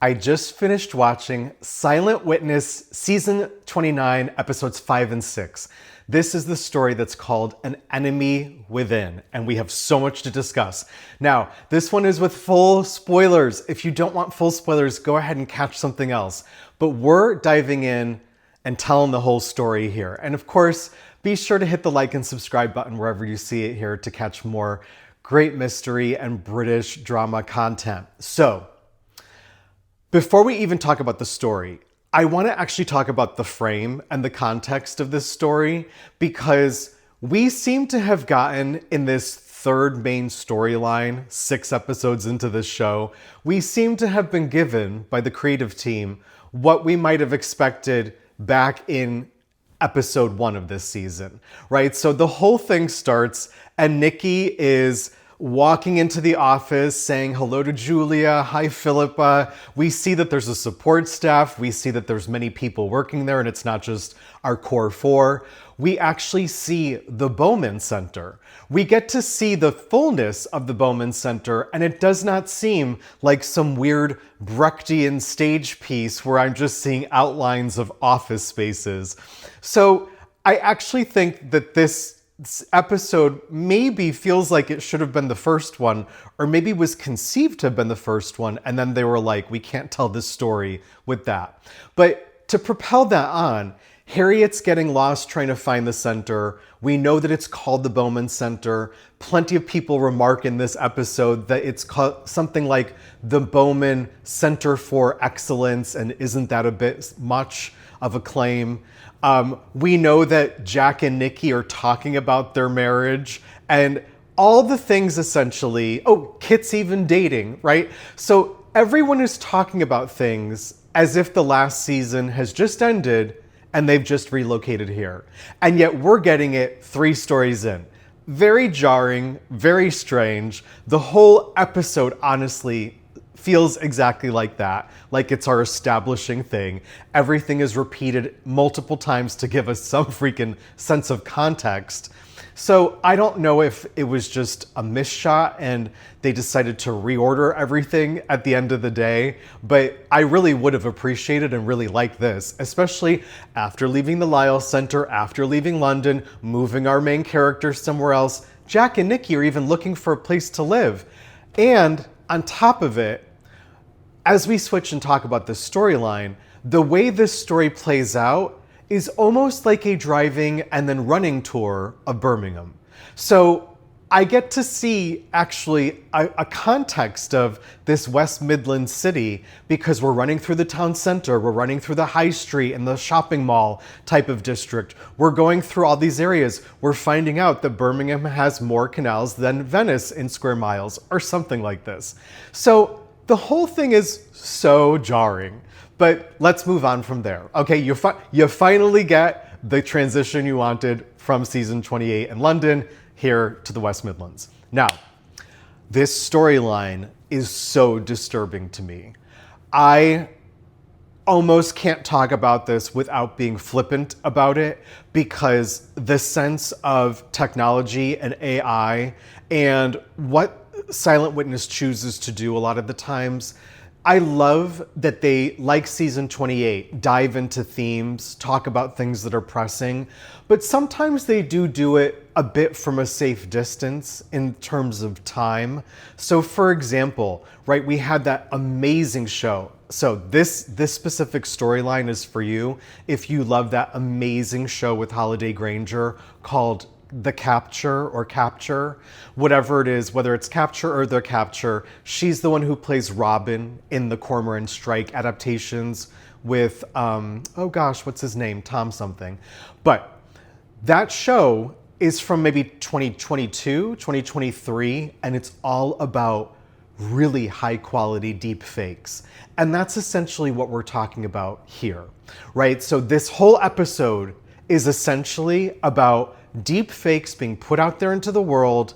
I just finished watching Silent Witness Season 29, Episodes 5 and 6. This is the story that's called An Enemy Within, and we have so much to discuss. Now, this one is with full spoilers. If you don't want full spoilers, go ahead and catch something else. But we're diving in and telling the whole story here. And of course, be sure to hit the like and subscribe button wherever you see it here to catch more great mystery and British drama content. So, before we even talk about the story, I want to actually talk about the frame and the context of this story, because we seem to have gotten in this third main storyline, 6 episodes into this show, we seem to have been given by the creative team what we might have expected back in episode 1 of this season, right? So the whole thing starts and Nikki is walking into the office saying hello to Julia, hi Philippa. We see that there's a support staff. We see that there's many people working there and it's not just our core 4. We actually see the Bowman Center. We get to see the fullness of the Bowman Center, and it does not seem like some weird Brechtian stage piece where I'm just seeing outlines of office spaces. So I actually think that this episode maybe feels like it should have been the first one, or maybe was conceived to have been the first one, and then they were like, we can't tell this story with that. But to propel that on, Harriet's getting lost trying to find the center. We know that it's called the Bowman Center. Plenty of people remark in this episode that it's called something like the Bowman Center for Excellence, and isn't that a bit much of a claim? We know that Jack and Nikki are talking about their marriage and all the things essentially. Oh, Kit's even dating, right? So everyone is talking about things as if the last season has just ended and they've just relocated here. And yet we're getting it 3 stories in. Very jarring, very strange. The whole episode, honestly, feels exactly like that, like it's our establishing thing. Everything is repeated multiple times to give us some freaking sense of context. So I don't know if it was just a miss shot and they decided to reorder everything at the end of the day, but I really would have appreciated and really liked this, especially after leaving the Lyle Center, after leaving London, moving our main character somewhere else. Jack and Nikki are even looking for a place to live. And on top of it, as we switch and talk about the storyline, the way this story plays out is almost like a driving and then running tour of Birmingham. So I get to see actually a context of this West Midlands city, because we're running through the town center, we're running through the high street and the shopping mall type of district. We're going through all these areas. We're finding out that Birmingham has more canals than Venice in square miles or something like this. So the whole thing is so jarring, but let's move on from there. Okay, you finally get the transition you wanted from season 28 in London here to the West Midlands. Now, this storyline is so disturbing to me. I almost can't talk about this without being flippant about it, because the sense of technology and AI and what Silent Witness chooses to do a lot of the times, I love that they, like season 28, dive into themes, talk about things that are pressing, but sometimes they do it a bit from a safe distance in terms of time. So for example, right, we had that amazing show. So this specific storyline is for you if you love that amazing show with Holliday Grainger called The Capture or Capture, whatever it is, whether it's Capture or The Capture. She's the one who plays Robin in the Cormoran Strike adaptations with, oh gosh, what's his name? Tom something. But that show is from maybe 2022, 2023, and it's all about really high quality deep fakes. And that's essentially what we're talking about here, right? So this whole episode is essentially about deep fakes being put out there into the world,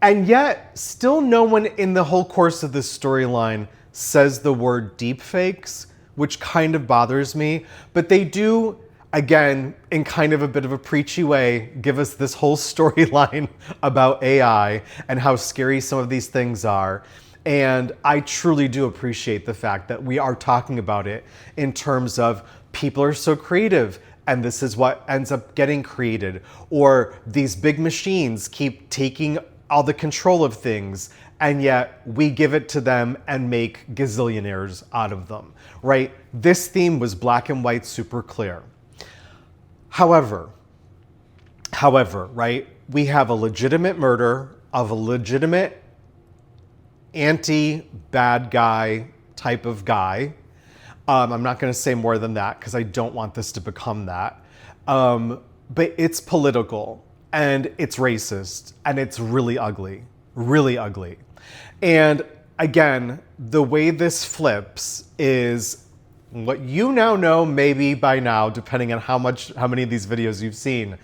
and yet still no one in the whole course of this storyline says the word deep fakes, which kind of bothers me. But they do, again, in kind of a bit of a preachy way, give us this whole storyline about AI and how scary some of these things are. And I truly do appreciate the fact that we are talking about it in terms of people are so creative and this is what ends up getting created. Or these big machines keep taking all the control of things and yet we give it to them and make gazillionaires out of them, right? This theme was black and white, super clear. However, right, we have a legitimate murder of a legitimate anti-bad guy type of guy. I'm not going to say more than that because I don't want this to become that. But it's political and it's racist and it's really ugly, really ugly. And again, the way this flips is what you now know, maybe by now, depending on how many of these videos you've seen.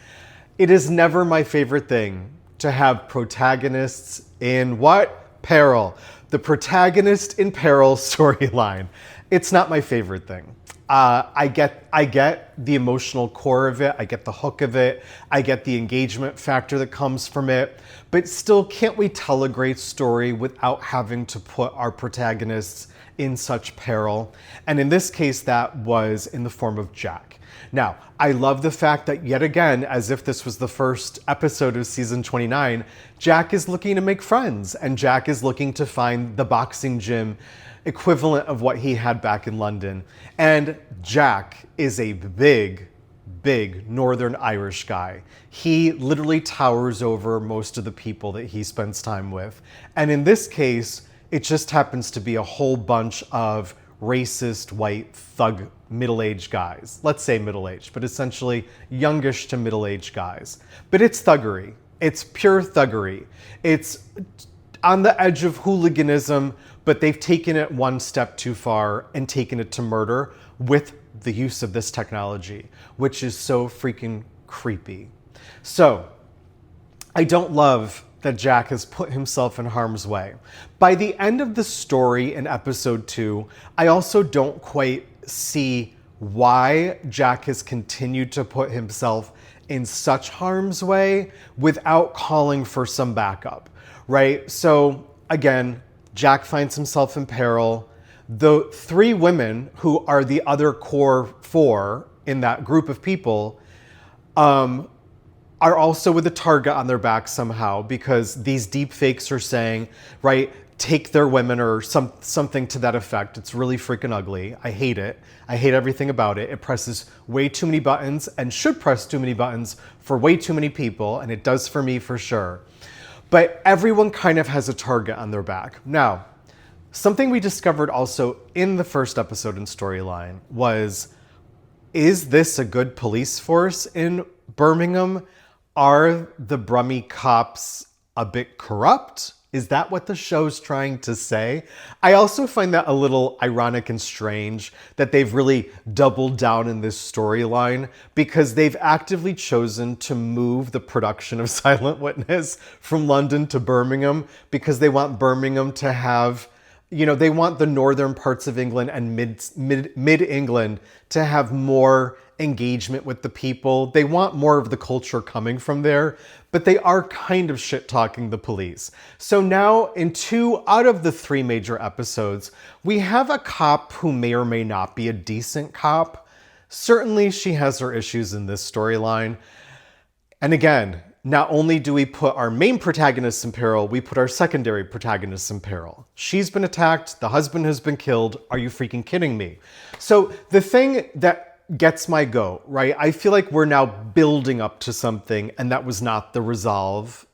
It is never my favorite thing to have protagonists in what? Peril. The protagonist in peril storyline. It's not my favorite thing. I get the emotional core of it. I get the hook of it. I get the engagement factor that comes from it. But still, can't we tell a great story without having to put our protagonists in such peril? And in this case, that was in the form of Jack. Now, I love the fact that yet again, as if this was the first episode of season 29, Jack is looking to make friends and Jack is looking to find the boxing gym equivalent of what he had back in London. And Jack is a big Northern Irish guy. He literally towers over most of the people that he spends time with. And in this case, it just happens to be a whole bunch of racist, white, thug, middle-aged guys. Let's say middle-aged, but essentially youngish to middle-aged guys. But it's thuggery. It's pure thuggery. It's on the edge of hooliganism, but they've taken it one step too far and taken it to murder with the use of this technology, which is so freaking creepy. So, I don't love that Jack has put himself in harm's way. By the end of the story in episode 2, I also don't quite see why Jack has continued to put himself in such harm's way without calling for some backup, right? So again, Jack finds himself in peril. The 3 women who are the other core 4 in that group of people are also with a target on their back somehow because these deepfakes are saying, right, take their women or something to that effect. It's really freaking ugly. I hate it. I hate everything about it. It presses way too many buttons and should press too many buttons for way too many people, and it does for me for sure. But everyone kind of has a target on their back. Now, something we discovered also in the first episode and storyline was, is this a good police force in Birmingham? Are the Brummie cops a bit corrupt? Is that what the show's trying to say? I also find that a little ironic and strange that they've really doubled down in this storyline because they've actively chosen to move the production of Silent Witness from London to Birmingham because they want Birmingham to have, you know, they want the northern parts of England and mid-England to have more engagement with the people. They want more of the culture coming from there, but they are kind of shit-talking the police. So now in 2 out of the 3 major episodes, we have a cop who may or may not be a decent cop. Certainly she has her issues in this storyline. And again, not only do we put our main protagonists in peril, we put our secondary protagonists in peril. She's been attacked, the husband has been killed. Are you freaking kidding me? So the thing that gets my goat, right? I feel like we're now building up to something, and that was not the resolve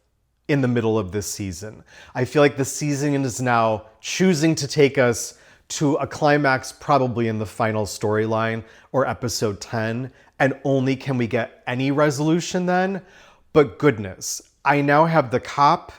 in the middle of this season. I feel like the season is now choosing to take us to a climax probably in the final storyline or episode 10, and only can we get any resolution then. But goodness, I now have the cop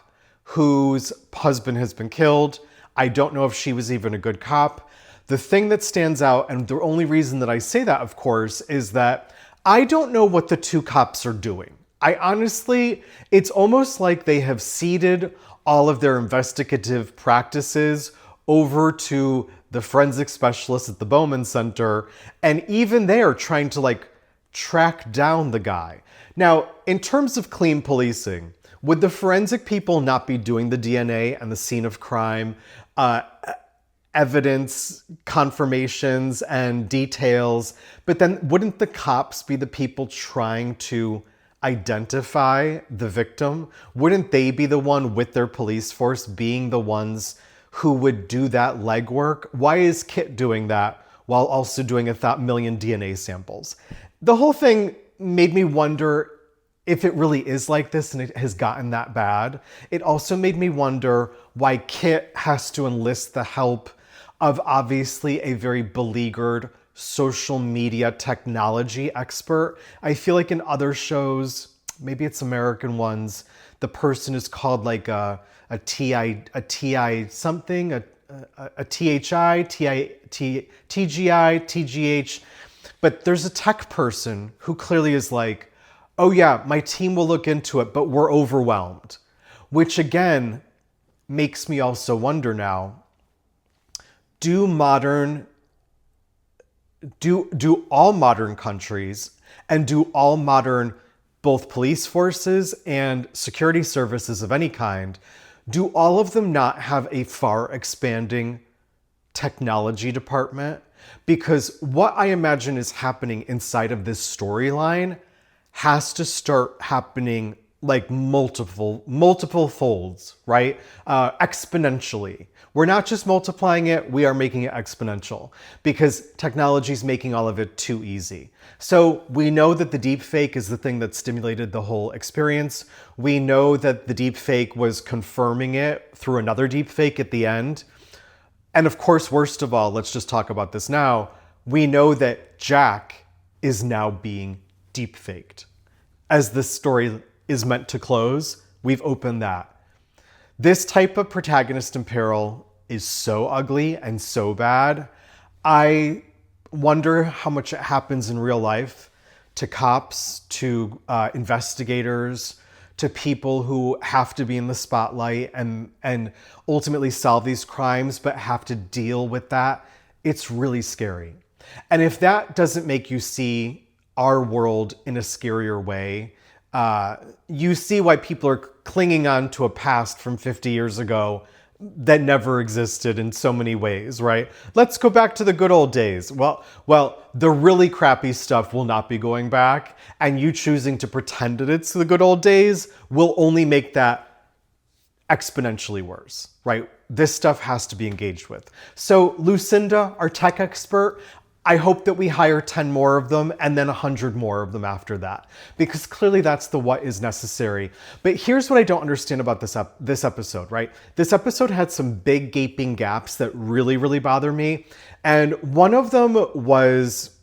whose husband has been killed. I don't know if she was even a good cop. The thing that stands out, and the only reason that I say that, of course, is that I don't know what the 2 cops are doing. I honestly, it's almost like they have ceded all of their investigative practices over to the forensic specialists at the Bowman Center, and even they're trying to like track down the guy. Now, in terms of clean policing, would the forensic people not be doing the DNA and the scene of crime evidence, confirmations, and details. But then wouldn't the cops be the people trying to identify the victim? Wouldn't they be the one with their police force being the ones who would do that legwork? Why is Kit doing that while also doing 1,000,000 DNA samples? The whole thing made me wonder if it really is like this and it has gotten that bad. It also made me wonder why Kit has to enlist the help of obviously a very beleaguered social media technology expert. I feel like in other shows, maybe it's American ones, the person is called like a TI something, a THI, TGI, TGH. But there's a tech person who clearly is like, oh yeah, my team will look into it, but we're overwhelmed. Which again, makes me also wonder now, do all modern countries and do all modern both police forces and security services of any kind, do all of them not have a far expanding technology department? Because what I imagine is happening inside of this storyline has to start happening like multiple folds, right? Exponentially. We're not just multiplying it, we are making it exponential because technology is making all of it too easy. So we know that the deepfake is the thing that stimulated the whole experience. We know that the deepfake was confirming it through another deepfake at the end. And of course, worst of all, let's just talk about this now. We know that Jack is now being deepfaked. As this story is meant to close, we've opened that. This type of protagonist in peril is so ugly and so bad. I wonder how much it happens in real life to cops, to investigators, to people who have to be in the spotlight and ultimately solve these crimes, but have to deal with that. It's really scary. And if that doesn't make you see our world in a scarier way, you see why people are clinging on to a past from 50 years ago that never existed in so many ways, right? Let's go back to the good old days. Well, the really crappy stuff will not be going back, and you choosing to pretend that it's the good old days will only make that exponentially worse, right? This stuff has to be engaged with. So Lucinda, our tech expert, I hope that we hire 10 more of them and then 100 more of them after that, because clearly that's the what is necessary. But here's what I don't understand about this episode, right? This episode had some big gaping gaps that really, really bother me. And one of them was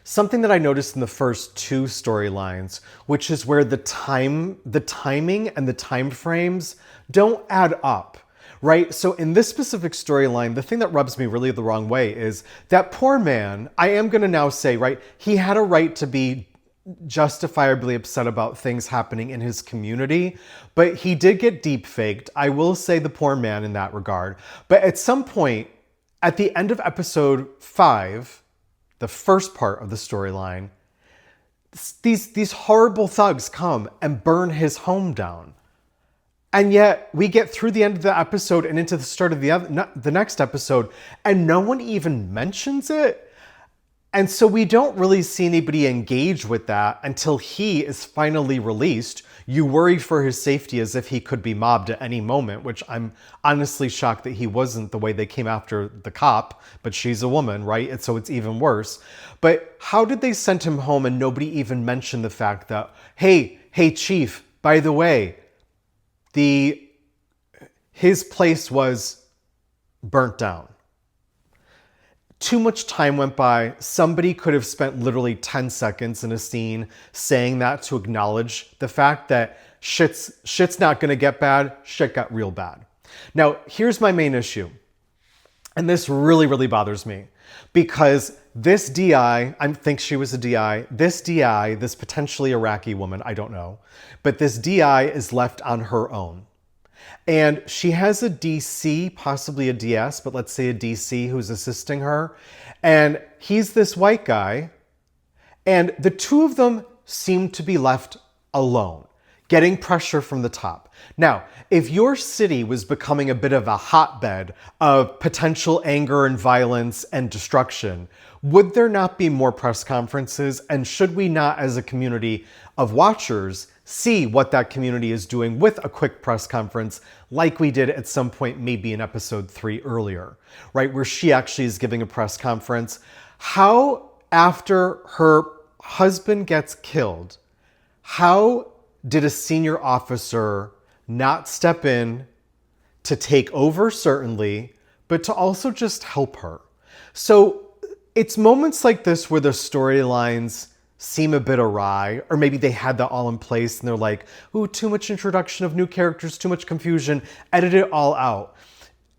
something that I noticed in the first two storylines, which is where the timing and the time frames don't add up. Right? So in this specific storyline, the thing that rubs me really the wrong way is that poor man, I am going to now say, right, he had a right to be justifiably upset about things happening in his community, but he did get deepfaked. I will say the poor man in that regard. But at some point, at the end of episode 5, the first part of the storyline, these horrible thugs come and burn his home down. And yet we get through the end of the episode and into the start of the next episode, and no one even mentions it. And so we don't really see anybody engage with that until he is finally released. You worry for his safety as if he could be mobbed at any moment, which I'm honestly shocked that he wasn't the way they came after the cop, but she's a woman, right? And so it's even worse. But how did they send him home and nobody even mentioned the fact that, hey, chief, by the way, his place was burnt down. Too much time went by. Somebody could have spent literally 10 seconds in a scene saying that to acknowledge the fact that shit's not going to get bad. Shit got real bad. Now, here's my main issue. And this really, really bothers me because this DI, I think she was a DI, this potentially Iraqi woman, I don't know, but this DI is left on her own. And she has a DC, possibly a DS, but let's say a DC who's assisting her. And he's this white guy. And the two of them seem to be left alone. getting pressure from the top. Now, if your city was becoming a bit of a hotbed of potential anger and violence and destruction, would there not be more press conferences? And should we not, as a community of watchers, see what that community is doing with a quick press conference like we did at some point, maybe in episode 3 earlier, right? Where she actually is giving a press conference. How, after her husband gets killed, how did a senior officer not step in to take over, certainly, but to also just help her? So it's moments like this where the storylines seem a bit awry, or maybe they had that all in place and they're like, ooh, too much introduction of new characters, too much confusion, edit it all out.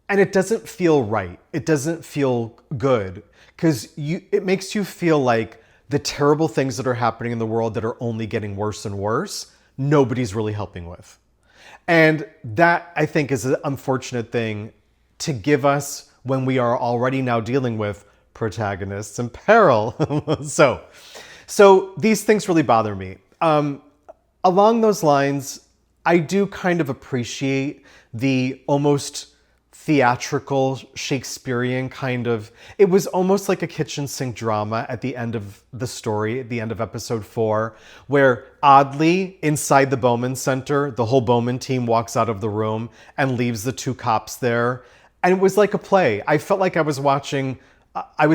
And it doesn't feel right. It doesn't feel good, because it makes you feel like the terrible things that are happening in the world that are only getting worse and worse, nobody's really helping with. And that, I think, is an unfortunate thing to give us when we are already now dealing with protagonists in peril. So these things really bother me. Along those lines, I do kind of appreciate the almost theatrical Shakespearean kind of, it was almost like a kitchen sink drama at the end of the story, at the end of episode 4, where oddly, inside the Bowman Center, the whole Bowman team walks out of the room and leaves the 2 cops there. And it was like a play. I felt like I was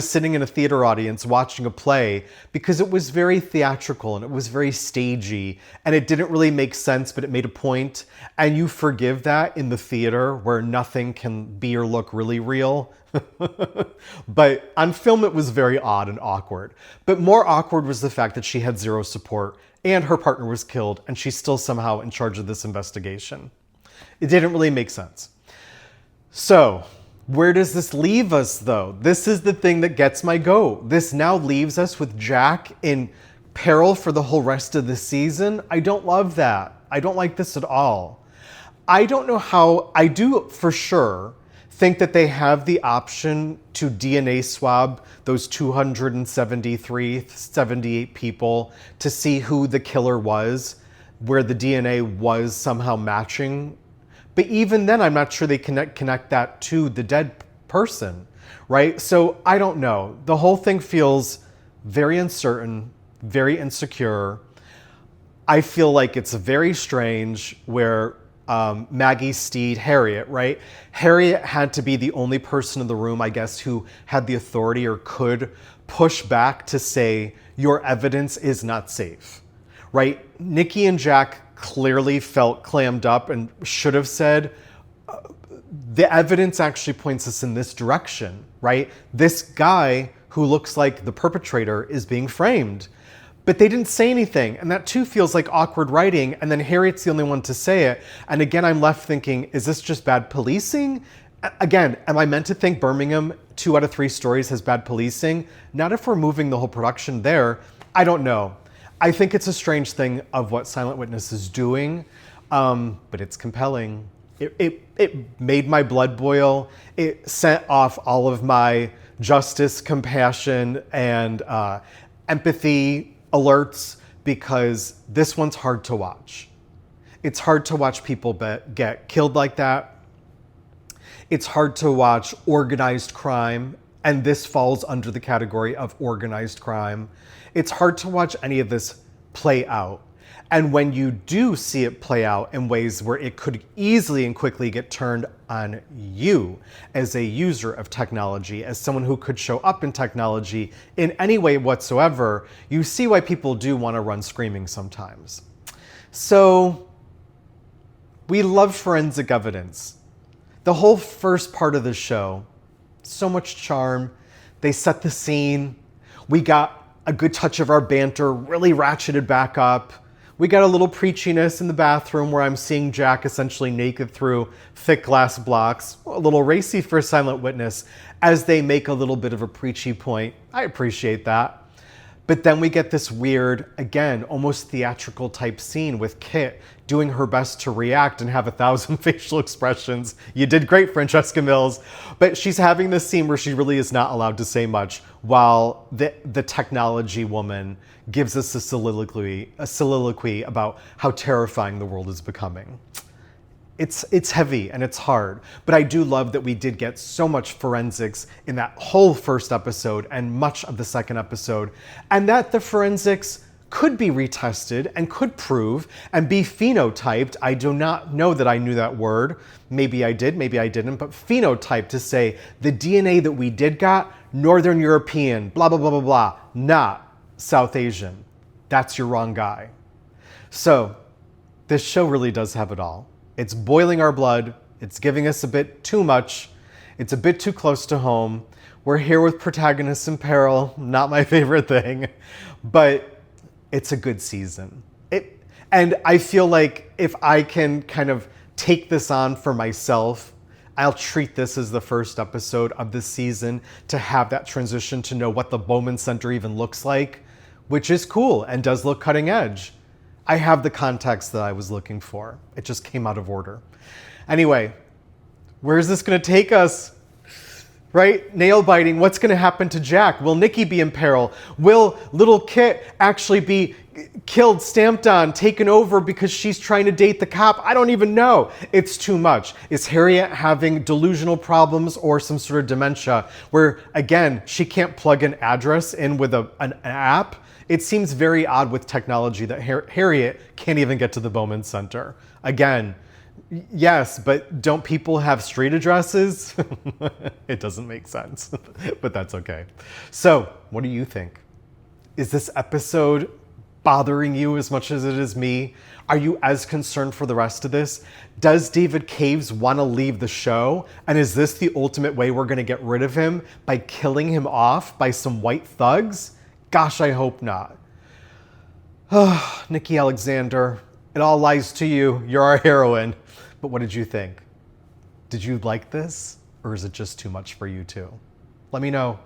sitting in a theater audience watching a play, because it was very theatrical and it was very stagey and it didn't really make sense, but it made a point. And you forgive that in the theater where nothing can be or look really real. But on film, it was very odd and awkward. But more awkward was the fact that she had zero support and her partner was killed and she's still somehow in charge of this investigation. It didn't really make sense. So, where does this leave us, though? This is the thing that gets my goat. This now leaves us with Jack in peril for the whole rest of the season. I don't love that. I don't like this at all. I don't know how. I do for sure think that they have the option to DNA swab those 78 people to see who the killer was, where the DNA was somehow matching. But even then, I'm not sure they connect that to the dead person, right? So I don't know. The whole thing feels very uncertain, very insecure. I feel like it's very strange where Maggie's Steed, Harriet, right? Harriet had to be the only person in the room, I guess, who had the authority or could push back to say, your evidence is not safe, right? Nikki and Jack clearly felt clammed up and should have said, the evidence actually points us in this direction, right? This guy who looks like the perpetrator is being framed. But they didn't say anything, and that too feels like awkward writing, and then Harriet's the only one to say it. And again, I'm left thinking, is this just bad policing? Again, am I meant to think Birmingham, 2 out of 3 stories, has bad policing? Not if we're moving the whole production there. I don't know. I think it's a strange thing of what Silent Witness is doing, but it's compelling. It made my blood boil. It sent off all of my justice, compassion, and empathy alerts, because this one's hard to watch. It's hard to watch people get killed like that. It's hard to watch organized crime, and this falls under the category of organized crime. It's hard to watch any of this play out. And when you do see it play out in ways where it could easily and quickly get turned on you as a user of technology, as someone who could show up in technology in any way whatsoever, you see why people do want to run screaming sometimes. So, we love forensic evidence. The whole first part of the show, so much charm. They set the scene. We got a good touch of our banter, really ratcheted back up. We got a little preachiness in the bathroom where I'm seeing Jack essentially naked through thick glass blocks. A little racy for Silent Witness as they make a little bit of a preachy point. I appreciate that. But then we get this weird, again, almost theatrical type scene with Kit doing her best to react and have 1,000 facial expressions. You did great, Francesca Mills. But she's having this scene where she really is not allowed to say much while the technology woman gives us a soliloquy about how terrifying the world is becoming. It's heavy and it's hard, but I do love that we did get so much forensics in that whole first episode and much of the second episode, and that the forensics could be retested and could prove and be phenotyped. I do not know that I knew that word. Maybe I did, maybe I didn't, but phenotype to say the DNA that we did got, Northern European, blah, blah, blah, blah, blah, not South Asian. That's your wrong guy. So this show really does have it all. It's boiling our blood. It's giving us a bit too much. It's a bit too close to home. We're here with protagonists in peril. Not my favorite thing, but it's a good season. And I feel like if I can kind of take this on for myself, I'll treat this as the first episode of the season to have that transition to know what the Bowman Center even looks like, which is cool and does look cutting edge. I have the context that I was looking for. It just came out of order. Anyway, where is this going to take us? Right? Nail biting. What's going to happen to Jack? Will Nikki be in peril? Will little Kit actually be killed, stamped on, taken over because she's trying to date the cop? I don't even know. It's too much. Is Harriet having delusional problems or some sort of dementia where, again, she can't plug an address in with an app? It seems very odd with technology that Harriet can't even get to the Bowman Center. Again, yes, but don't people have street addresses? It doesn't make sense, but that's okay. So, what do you think? Is this episode bothering you as much as it is me? Are you as concerned for the rest of this? Does David Caves want to leave the show? And is this the ultimate way we're going to get rid of him? By killing him off by some white thugs? Gosh, I hope not. Oh, Nikki Alexander, it all lies to you. You're our heroine. But what did you think? Did you like this? Or is it just too much for you too? Let me know.